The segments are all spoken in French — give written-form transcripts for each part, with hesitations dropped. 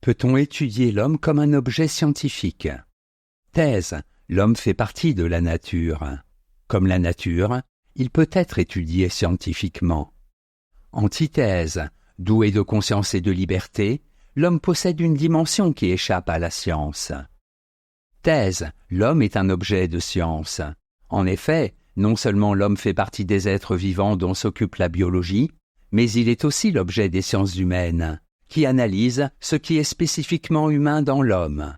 Peut-on étudier l'homme comme un objet scientifique? Thèse. L'homme fait partie de la nature. Comme la nature, il peut être étudié scientifiquement. Antithèse. Doué de conscience et de liberté, l'homme possède une dimension qui échappe à la science. Thèse. L'homme est un objet de science. En effet, non seulement l'homme fait partie des êtres vivants dont s'occupe la biologie, mais il est aussi l'objet des sciences humaines, qui analysent ce qui est spécifiquement humain dans l'homme.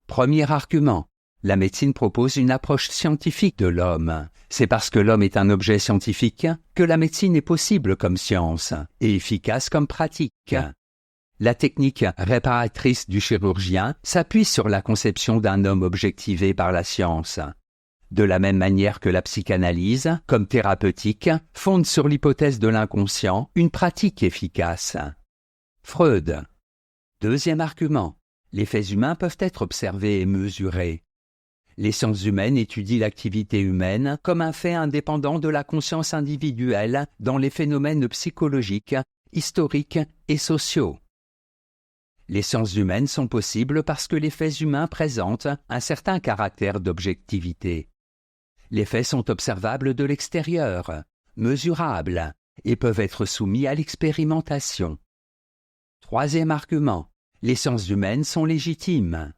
Premier argument. La médecine propose une approche scientifique de l'homme. C'est parce que l'homme est un objet scientifique que la médecine est possible comme science et efficace comme pratique. La technique réparatrice du chirurgien s'appuie sur la conception d'un homme objectivé par la science. De la même manière que la psychanalyse, comme thérapeutique, fonde sur l'hypothèse de l'inconscient une pratique efficace. Freud. Deuxième argument. Les faits humains peuvent être observés et mesurés. Les sciences humaines étudient l'activité humaine comme un fait indépendant de la conscience individuelle dans les phénomènes psychologiques, historiques et sociaux. Les sciences humaines sont possibles parce que les faits humains présentent un certain caractère d'objectivité. Les faits sont observables de l'extérieur, mesurables, et peuvent être soumis à l'expérimentation. Troisième argument. Les sciences humaines sont légitimes.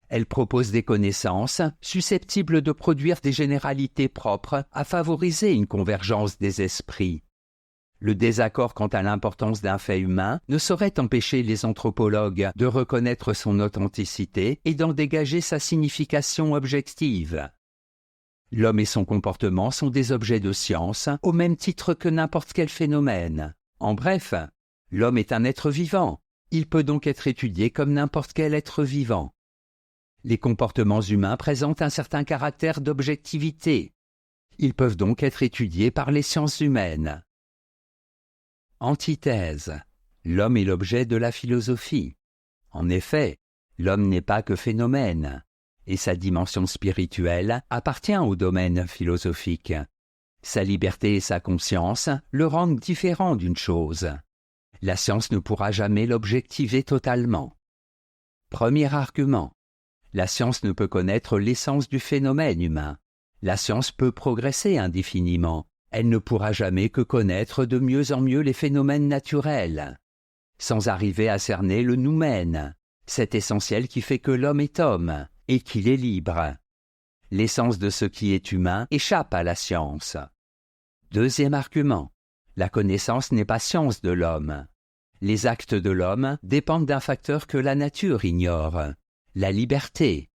Elles proposent des connaissances susceptibles de produire des généralités propres à favoriser une convergence des esprits. Le désaccord quant à l'importance d'un fait humain ne saurait empêcher les anthropologues de reconnaître son authenticité et d'en dégager sa signification objective. L'homme et son comportement sont des objets de science au même titre que n'importe quel phénomène. En bref, l'homme est un être vivant. Il peut donc être étudié comme n'importe quel être vivant. Les comportements humains présentent un certain caractère d'objectivité. Ils peuvent donc être étudiés par les sciences humaines. Antithèse. L'homme est l'objet de la philosophie. En effet, l'homme n'est pas que phénomène, et sa dimension spirituelle appartient au domaine philosophique. Sa liberté et sa conscience le rendent différent d'une chose. La science ne pourra jamais l'objectiver totalement. Premier argument. La science ne peut connaître l'essence du phénomène humain. La science peut progresser indéfiniment. Elle ne pourra jamais que connaître de mieux en mieux les phénomènes naturels, sans arriver à cerner le noumène, cet essentiel qui fait que l'homme est homme et qu'il est libre. L'essence de ce qui est humain échappe à la science. Deuxième argument. La connaissance n'est pas science de l'homme. Les actes de l'homme dépendent d'un facteur que la nature ignore, la liberté.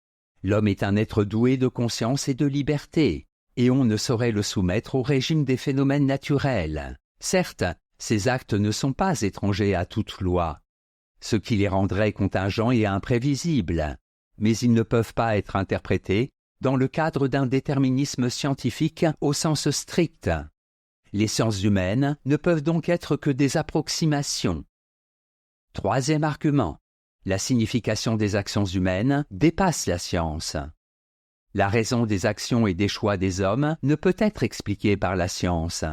L'homme est un être doué de conscience et de liberté, et on ne saurait le soumettre au régime des phénomènes naturels. Certes, ces actes ne sont pas étrangers à toute loi, ce qui les rendrait contingents et imprévisibles, mais ils ne peuvent pas être interprétés dans le cadre d'un déterminisme scientifique au sens strict. Les sciences humaines ne peuvent donc être que des approximations. Troisième argument. La signification des actions humaines dépasse la science. La raison des actions et des choix des hommes ne peut être expliquée par la science.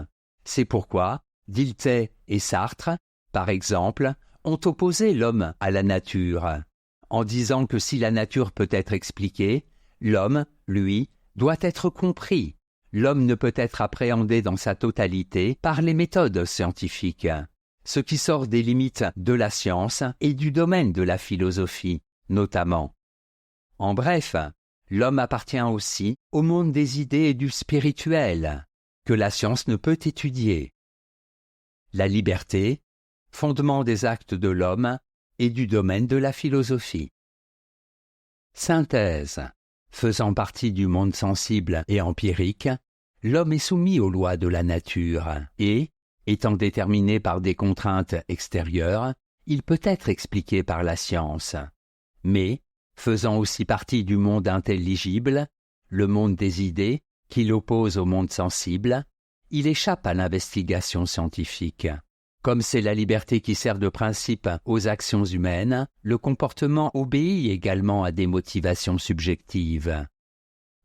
C'est pourquoi Dilthey et Sartre, par exemple, ont opposé l'homme à la nature, en disant que si la nature peut être expliquée, l'homme, lui, doit être compris. L'homme ne peut être appréhendé dans sa totalité par les méthodes scientifiques, ce qui sort des limites de la science et du domaine de la philosophie, notamment. En bref, l'homme appartient aussi au monde des idées et du spirituel, que la science ne peut étudier. La liberté, fondement des actes de l'homme et du domaine de la philosophie. Synthèse. Faisant partie du monde sensible et empirique, l'homme est soumis aux lois de la nature et, étant déterminé par des contraintes extérieures, il peut être expliqué par la science. Mais, faisant aussi partie du monde intelligible, le monde des idées, qui l'oppose au monde sensible, il échappe à l'investigation scientifique. Comme c'est la liberté qui sert de principe aux actions humaines, le comportement obéit également à des motivations subjectives.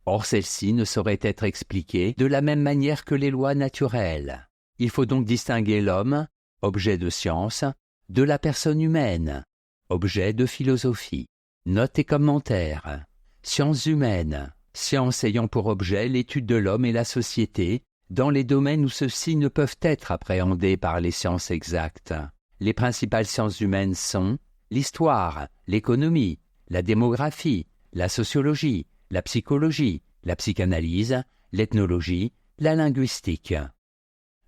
Or celles-ci ne sauraient être expliquées de la même manière que les lois naturelles. Il faut donc distinguer l'homme, objet de science, de la personne humaine, objet de philosophie. Notes et commentaires. Sciences humaines. Sciences ayant pour objet l'étude de l'homme et la société, dans les domaines où ceux-ci ne peuvent être appréhendés par les sciences exactes. Les principales sciences humaines sont l'histoire, l'économie, la démographie, la sociologie, la psychologie, la psychanalyse, l'ethnologie, la linguistique.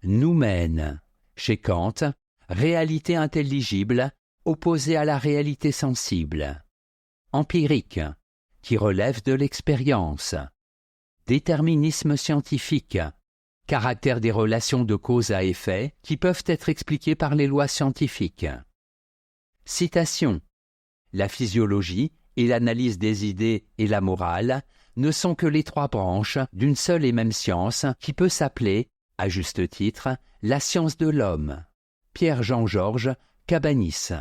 Noumène, chez Kant, réalité intelligible, opposée à la réalité sensible. Empirique, qui relève de l'expérience. Déterminisme scientifique, caractère des relations de cause à effet qui peuvent être expliquées par les lois scientifiques. Citation. La physiologie et l'analyse des idées et la morale ne sont que les trois branches d'une seule et même science qui peut s'appeler, à juste titre, la science de l'homme. Pierre-Jean-Georges Cabanis.